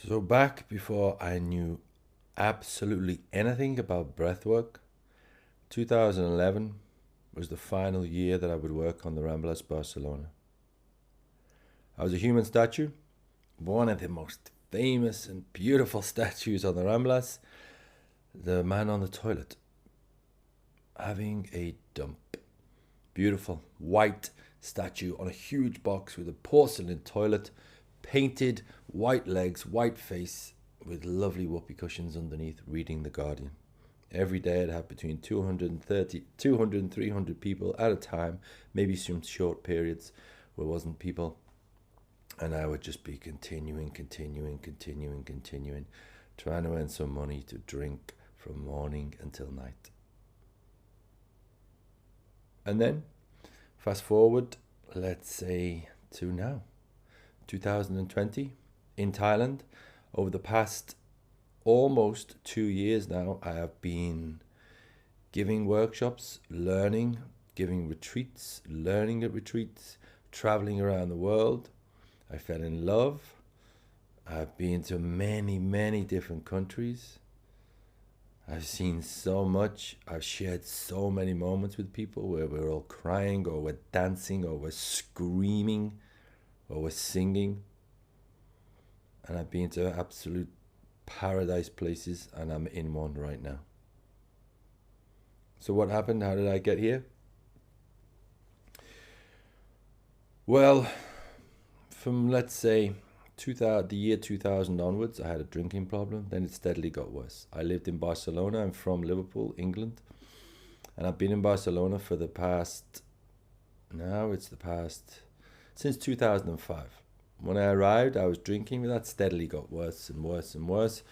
So back before I knew absolutely anything about breathwork, 2011 was the final year that I would work on the Ramblas Barcelona. I was a human statue, one of the most famous and beautiful statues on the Ramblas, the man on the toilet, having a dump. Beautiful white statue on a huge box with a porcelain toilet, painted white legs, white face, with lovely whoopee cushions underneath, reading The Guardian. Every day I'd have between 200 and 300 people at a time, maybe some short periods where there wasn't people. And I would just be continuing, trying to earn some money to drink from morning until night. And then, fast forward, let's say to now, 2020, in Thailand. Over the past almost 2 years now, I have been giving workshops, learning, giving retreats, learning at retreats, traveling around the world. I fell in love. I've been to many different countries. I've seen so much. I've shared so many moments with people where we're all crying, or we're dancing, or we're screaming, or we're singing. And I've been to absolute paradise places, and I'm in one right now. So what happened? How did I get here? Well, from, let's say, the year 2000 onwards, I had a drinking problem. Then it steadily got worse. I lived in Barcelona. I'm from Liverpool, England. And I've been in Barcelona for since 2005. When I arrived, I was drinking, but that steadily got worse and worse and worse.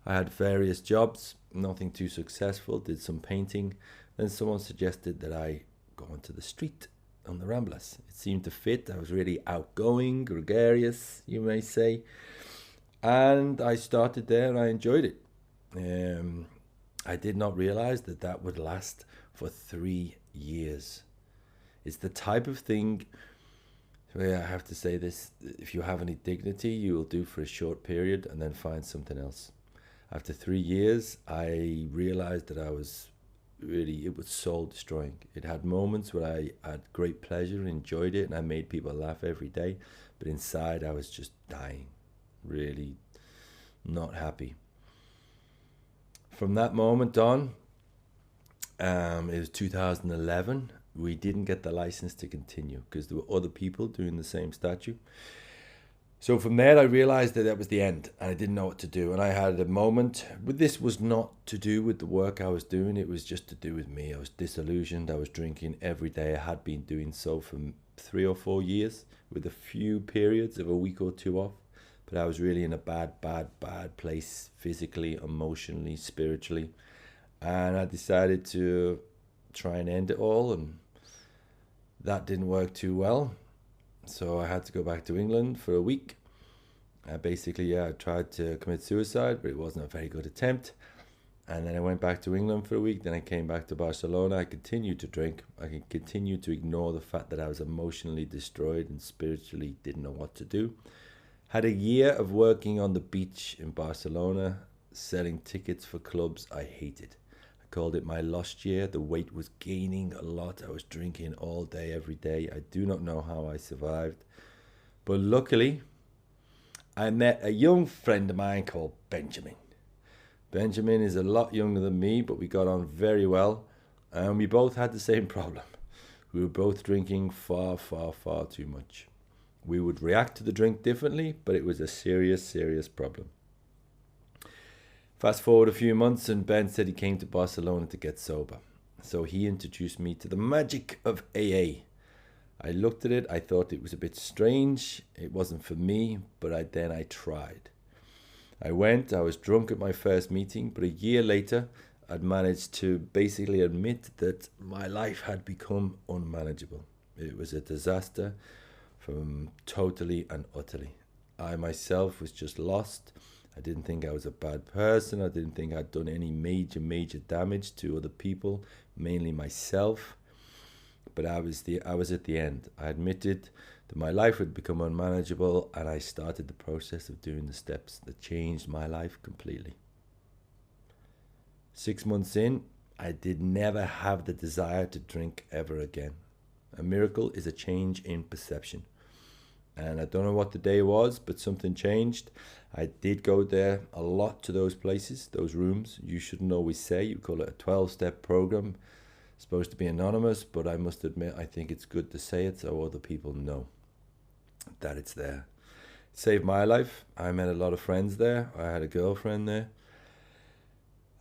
I had various jobs, nothing too successful, did some painting. Then someone suggested that I go onto the street on the Ramblas. It seemed to fit. I was really outgoing, gregarious, you may say. And I started there and I enjoyed it. I did not realize that would last for 3 years. It's the type of thing where I have to say this: if you have any dignity, you will do for a short period and then find something else. After 3 years, I realized that it was soul destroying. It had moments where I had great pleasure, enjoyed it, and I made people laugh every day. But inside, I was just dying, really not happy. From that moment on, it was 2011. We didn't get the license to continue because there were other people doing the same statue. So from there, I realized that was the end, and I didn't know what to do. And I had a moment, but this was not to do with the work I was doing. It was just to do with me. I was disillusioned. I was drinking every day. I had been doing so for 3 or 4 years, with a few periods of a week or two off. But I was really in a bad place, physically, emotionally, spiritually. And I decided to try and end it all, and that didn't work too well. So I had to go back to England for a week. I tried to commit suicide, but it wasn't a very good attempt. And then I went back to England for a week. Then I came back to Barcelona. I continued to drink. I continued to ignore the fact that I was emotionally destroyed and spiritually didn't know what to do. Had a year of working on the beach in Barcelona, selling tickets for clubs I hated. Called it my lost year. The weight was gaining a lot. I was drinking all day, every day. I do not know how I survived. But luckily, I met a young friend of mine called Benjamin. Benjamin is a lot younger than me, but we got on very well. And we both had the same problem. We were both drinking far too much. We would react to the drink differently, but it was a serious problem. Fast forward a few months, and Ben said he came to Barcelona to get sober. So he introduced me to the magic of AA. I looked at it, I thought it was a bit strange. It wasn't for me, but I tried. I went, I was drunk at my first meeting, but a year later, I'd managed to basically admit that my life had become unmanageable. It was a disaster from totally and utterly. I myself was just lost. I didn't think I was a bad person. I didn't think I'd done any major damage to other people, mainly myself. But I was at the end. I admitted that my life would become unmanageable, and I started the process of doing the steps that changed my life completely. 6 months in, I did never have the desire to drink ever again. A miracle is a change in perception. And I don't know what the day was, but something changed. I did go there a lot to those places, those rooms. You shouldn't always say. You call it a 12-step program. It's supposed to be anonymous, but I must admit, I think it's good to say it so other people know that it's there. It saved my life. I met a lot of friends there. I had a girlfriend there.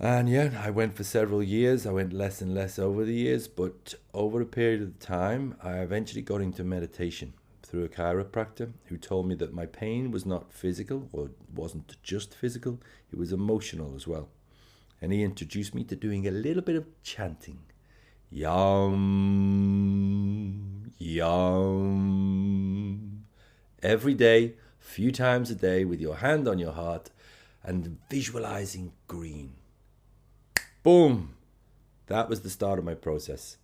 And yeah, I went for several years. I went less and less over the years, but over a period of time, I eventually got into meditation through a chiropractor who told me that my pain was not physical, or it wasn't just physical, it was emotional as well. And he introduced me to doing a little bit of chanting. Yum, yum. Every day, a few times a day, with your hand on your heart and visualizing green. Boom! That was the start of my process.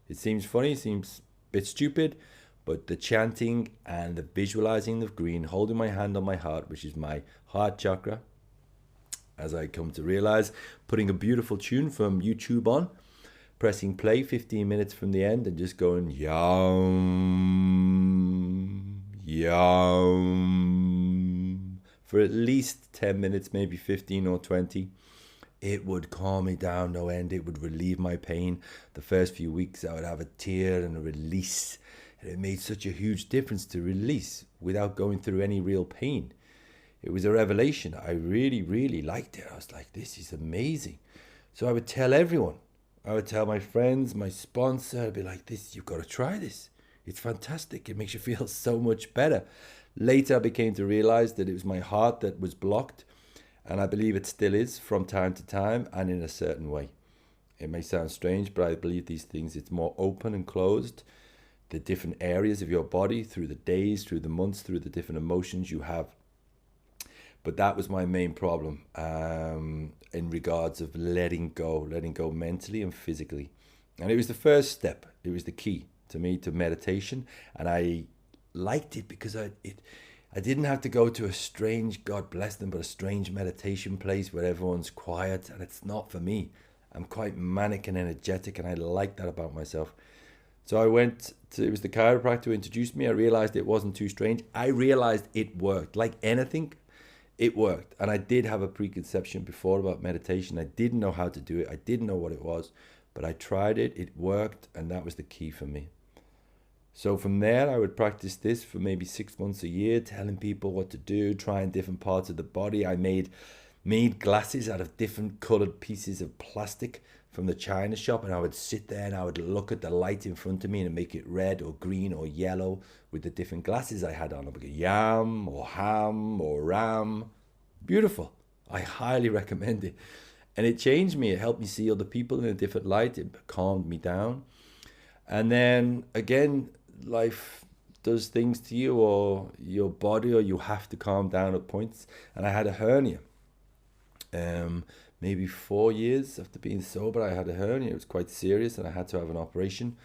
It seems funny, seems a bit stupid, but the chanting and the visualizing of green, holding my hand on my heart, which is my heart chakra, as I come to realize, putting a beautiful tune from YouTube on, pressing play 15 minutes from the end and just going yum, yum, for at least 10 minutes, maybe 15 or 20. It would calm me down no end. It would relieve my pain. The first few weeks I would have a tear and a release. And it made such a huge difference to release without going through any real pain. It was a revelation. I really, really liked it. I was like, this is amazing. So I would tell everyone. I would tell my friends, my sponsor. I'd be like, this, you've got to try this. It's fantastic. It makes you feel so much better. Later, I became to realize that it was my heart that was blocked. And I believe it still is from time to time and in a certain way. It may sound strange, but I believe these things, it's more open and closed. The different areas of your body through the days, through the months, through the different emotions you have. But that was my main problem in regards of letting go mentally and physically. And it was the first step. It was the key to me to meditation. And I liked it because I didn't have to go to a strange, God bless them, but a strange meditation place where everyone's quiet. And it's not for me. I'm quite manic and energetic, and I like that about myself. So I went to, it was the chiropractor who introduced me. I realized it wasn't too strange. I realized it worked. Like anything, it worked. And I did have a preconception before about meditation. I didn't know how to do it. I didn't know what it was, but I tried it. It worked, and that was the key for me. So from there, I would practice this for maybe 6 months a year, telling people what to do, trying different parts of the body. I made glasses out of different colored pieces of plastic from the China shop, and I would sit there and I would look at the light in front of me and make it red or green or yellow with the different glasses I had on. I would go yam or ham or ram. Beautiful. I highly recommend it. And it changed me. It helped me see other people in a different light. It calmed me down. And then again, life does things to you or your body, or you have to calm down at points. And I had a hernia. Maybe 4 years after being sober, I had a hernia. It was quite serious and I had to have an operation.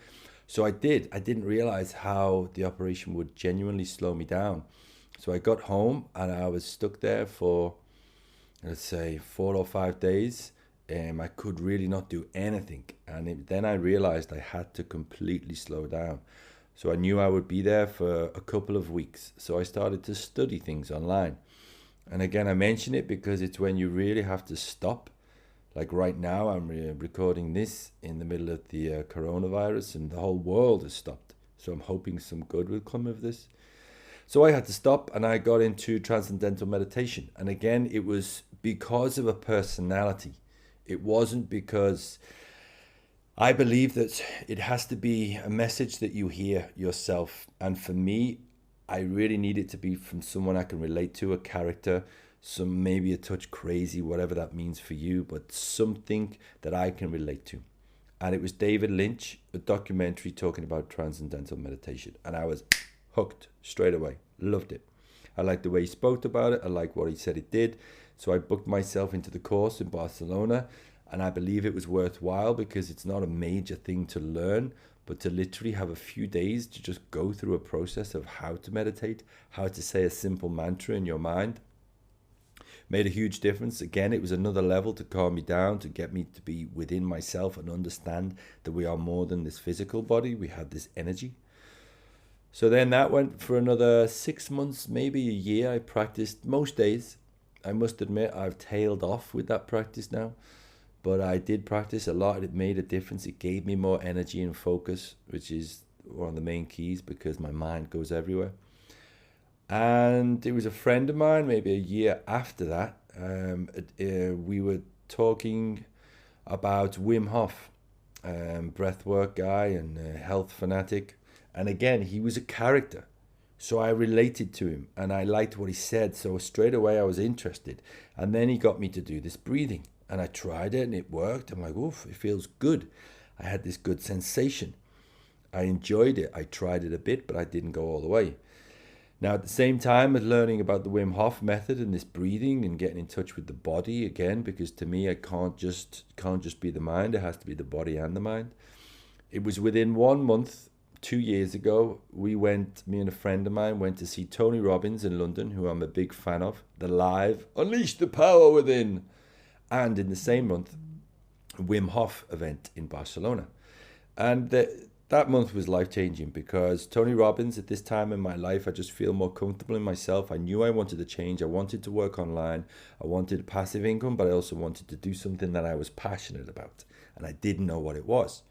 So I did. I didn't realize how the operation would genuinely slow me down. So I got home and I was stuck there for, let's say, 4 or 5 days. I could really not do anything. And then I realized I had to completely slow down. So I knew I would be there for a couple of weeks. So I started to study things online. And again, I mention it because it's when you really have to stop. Like right now, I'm recording this in the middle of the coronavirus and the whole world has stopped. So I'm hoping some good will come of this. So I had to stop and I got into transcendental meditation. And again, it was because of a personality. It wasn't because I believe that it has to be a message that you hear yourself. And for me, I really need it to be from someone I can relate to, a character, some maybe a touch crazy, whatever that means for you, but something that I can relate to. And it was David Lynch, a documentary talking about transcendental meditation. And I was hooked straight away. Loved it. I liked the way he spoke about it. I liked what he said it did. So I booked myself into the course in Barcelona. And I believe it was worthwhile because it's not a major thing to learn, but to literally have a few days to just go through a process of how to meditate, how to say a simple mantra in your mind, made a huge difference. Again, it was another level to calm me down, to get me to be within myself and understand that we are more than this physical body. We have this energy. So then that went for another 6 months, maybe a year. I practiced most days. I must admit I've tailed off with that practice now, but I did practice a lot. It made a difference. It gave me more energy and focus, which is one of the main keys because my mind goes everywhere. And it was a friend of mine, maybe a year after that, we were talking about Wim Hof, breathwork guy and health fanatic. And again, he was a character. So I related to him and I liked what he said. So straight away I was interested. And then he got me to do this breathing. And I tried it and it worked. I'm like, oof, it feels good. I had this good sensation. I enjoyed it. I tried it a bit, but I didn't go all the way. Now, at the same time as learning about the Wim Hof method and this breathing and getting in touch with the body again, because to me, I can't just be the mind. It has to be the body and the mind. It was within 1 month, 2 years ago, me and a friend of mine went to see Tony Robbins in London, who I'm a big fan of, the live Unleash the Power Within. And in the same month, Wim Hof event in Barcelona. And that month was life-changing because Tony Robbins, at this time in my life, I just feel more comfortable in myself. I knew I wanted to change. I wanted to work online. I wanted passive income, but I also wanted to do something that I was passionate about. And I didn't know what it was.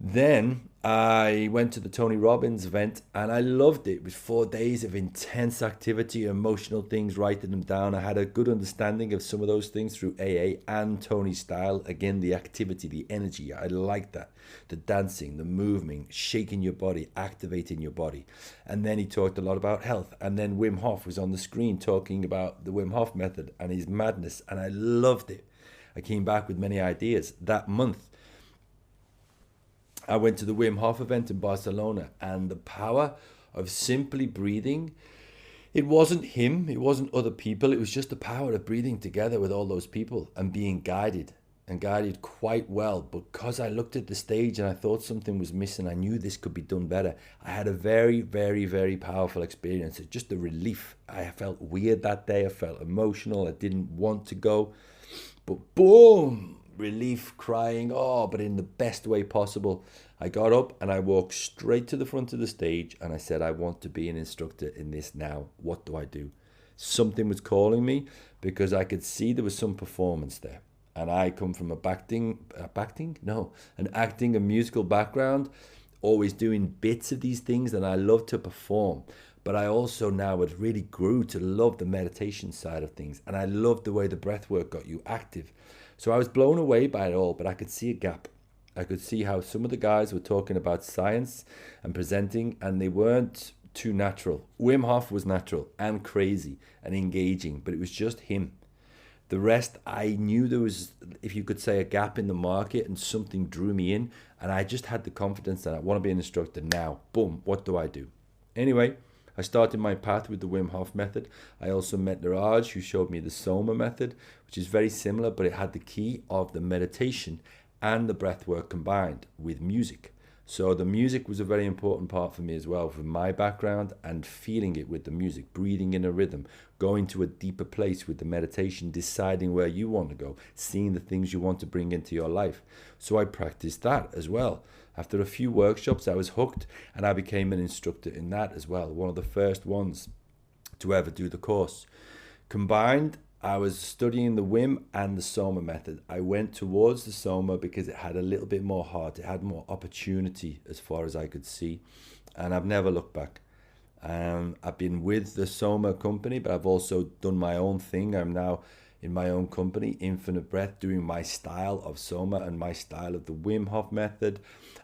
Then I went to the Tony Robbins event and I loved it. It was 4 days of intense activity, emotional things, writing them down. I had a good understanding of some of those things through AA and Tony's style. Again, the activity, the energy, I liked that. The dancing, the moving, shaking your body, activating your body. And then he talked a lot about health. And then Wim Hof was on the screen talking about the Wim Hof method and his madness. And I loved it. I came back with many ideas that month. I went to the Wim Hof event in Barcelona and the power of simply breathing. It wasn't him, it wasn't other people. It was just the power of breathing together with all those people and being guided and guided quite well. Because I looked at the stage and I thought something was missing, I knew this could be done better. I had a very, very, very powerful experience. It's just a relief. I felt weird that day. I felt emotional. I didn't want to go. But boom! Relief, crying, but in the best way possible. I got up and I walked straight to the front of the stage and I said, I want to be an instructor in this now. What do I do? Something was calling me because I could see there was some performance there. And I come from an acting and musical background, always doing bits of these things, and I love to perform. But I also now had really grew to love the meditation side of things. And I loved the way the breath work got you active. So I was blown away by it all, but I could see a gap. I could see how some of the guys were talking about science and presenting, and they weren't too natural. Wim Hof was natural and crazy and engaging, but it was just him. The rest, I knew there was, if you could say, a gap in the market, and something drew me in, and I just had the confidence that I want to be an instructor now. Boom, what do I do? Anyway, I started my path with the Wim Hof method. I also met Niraj, who showed me the Soma method, which is very similar, but it had the key of the meditation and the breath work combined with music. So the music was a very important part for me as well, from my background, and feeling it with the music, breathing in a rhythm, going to a deeper place with the meditation, deciding where you want to go, seeing the things you want to bring into your life. So I practiced that as well. After a few workshops, I was hooked and I became an instructor in that as well. One of the first ones to ever do the course. Combined, I was studying the Wim and the Soma method. I went towards the Soma because it had a little bit more heart. It had more opportunity as far as I could see. And I've never looked back. I've been with the Soma company, but I've also done my own thing. I'm now in my own company, Infinite Breath, doing my style of Soma and my style of the Wim Hof method,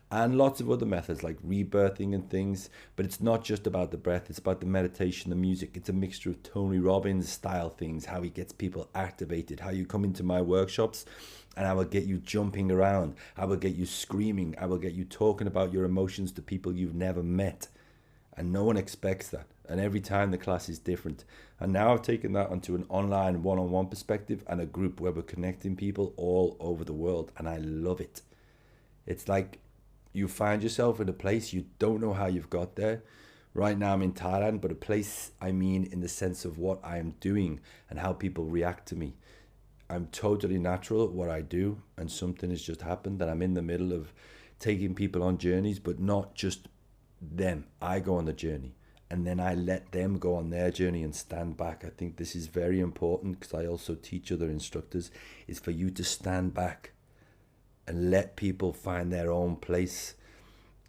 and lots of other methods like rebirthing and things. But it's not just about the breath, it's about the meditation, the music. It's a mixture of Tony Robbins style things, how he gets people activated, how you come into my workshops and I will get you jumping around, I will get you screaming, I will get you talking about your emotions to people you've never met. And no one expects that. And every time the class is different. And now I've taken that onto an online one-on-one perspective and a group where we're connecting people all over the world. And I love it. It's like you find yourself in a place you don't know how you've got there. Right now I'm in Thailand, but a place I mean in the sense of what I am doing and how people react to me. I'm totally natural at what I do, and something has just happened that I'm in the middle of taking people on journeys, but not just them. I go on the journey and then I let them go on their journey and stand back. I think this is very important because I also teach other instructors, is for you to stand back and let people find their own place.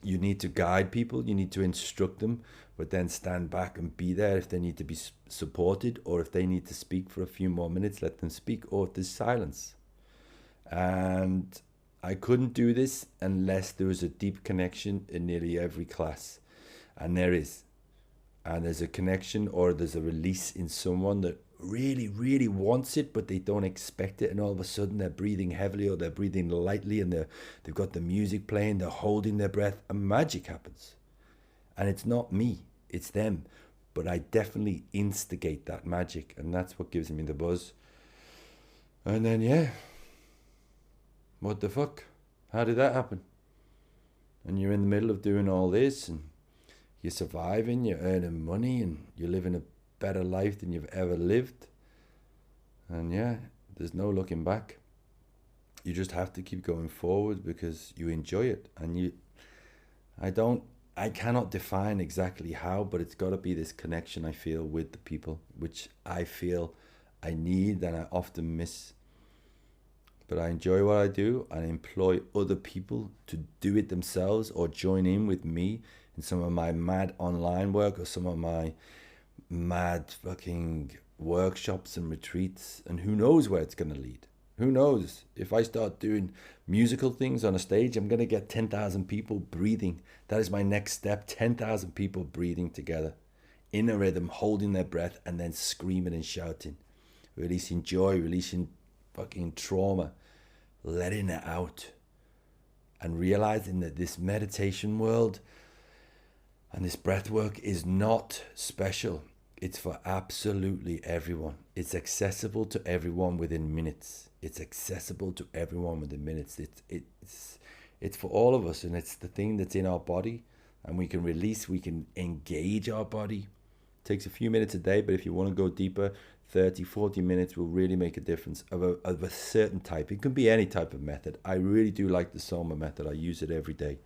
You need to guide people, you need to instruct them, but then stand back and be there if they need to be supported, or if they need to speak for a few more minutes, let them speak, or if there's silence. And I couldn't do this unless there was a deep connection in nearly every class. And there is. And there's a connection, or there's a release in someone that really, really wants it, but they don't expect it. And all of a sudden they're breathing heavily, or they're breathing lightly, and they've got the music playing, they're holding their breath, and magic happens. And it's not me, it's them. But I definitely instigate that magic, and that's what gives me the buzz. And then, yeah, what the fuck? How did that happen? And you're in the middle of doing all this, and you're surviving, you're earning money, and you're living a better life than you've ever lived. And yeah, there's no looking back. You just have to keep going forward because you enjoy it. And I cannot define exactly how, but it's got to be this connection I feel with the people, which I feel I need and I often miss. But I enjoy what I do, and I employ other people to do it themselves or join in with me in some of my mad online work or some of my mad fucking workshops and retreats. And who knows where it's going to lead? Who knows? If I start doing musical things on a stage, I'm going to get 10,000 people breathing. That is my next step. 10,000 people breathing together in a rhythm, holding their breath, and then screaming and shouting, releasing joy, releasing fucking trauma, letting it out, and realizing that this meditation world and this breath work is not special. It's for absolutely everyone. It's accessible to everyone within minutes. It's accessible to everyone within minutes. It's for all of us, and it's the thing that's in our body, and we can release, we can engage our body. It takes a few minutes a day, but if you want to go deeper, 30, 40 minutes will really make a difference of a certain type. It can be any type of method. I really do like the Soma method. I use it every day.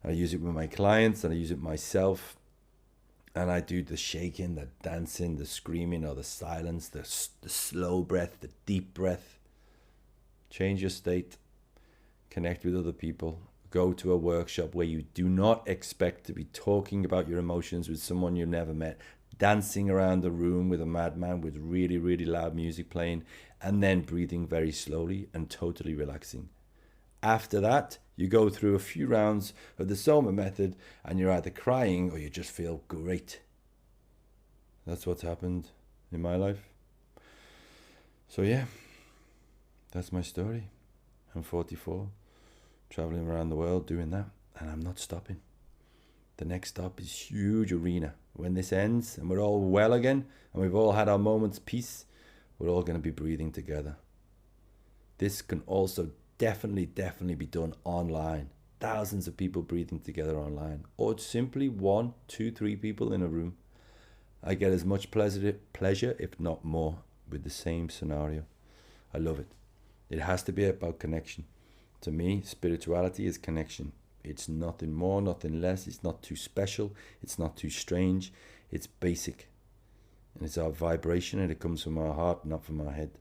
I use it with my clients, and I use it myself. And I do the shaking, the dancing, the screaming, or the silence, the slow breath, the deep breath. Change your state. Connect with other people. Go to a workshop where you do not expect to be talking about your emotions with someone you've never met, dancing around the room with a madman with really, really loud music playing, and then breathing very slowly and totally relaxing. After that, you go through a few rounds of the Soma method, and you're either crying or you just feel great. That's what's happened in my life. So yeah, that's my story. I'm 44, traveling around the world doing that, and I'm not stopping. The next stop is huge arena. When this ends and we're all well again, and we've all had our moments peace, we're all going to be breathing together. This can also definitely be done online. Thousands of people breathing together online, or simply 1, 2, 3 people in a room. I get as much pleasure, if not more, with the same scenario. I love it. It has to be about connection. To me, spirituality is connection. It's nothing more, nothing less. It's not too special. It's not too strange. It's basic. And it's our vibration, and it comes from our heart, not from our head.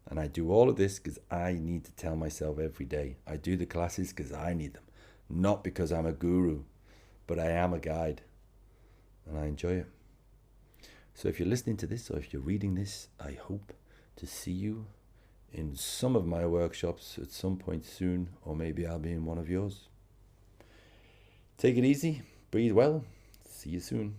And I do all of this because I need to tell myself every day. I do the classes because I need them. Not because I'm a guru, but I am a guide. And I enjoy it. So if you're listening to this, or if you're reading this, I hope to see you in some of my workshops at some point soon, or maybe I'll be in one of yours. Take it easy. Breathe well. See you soon.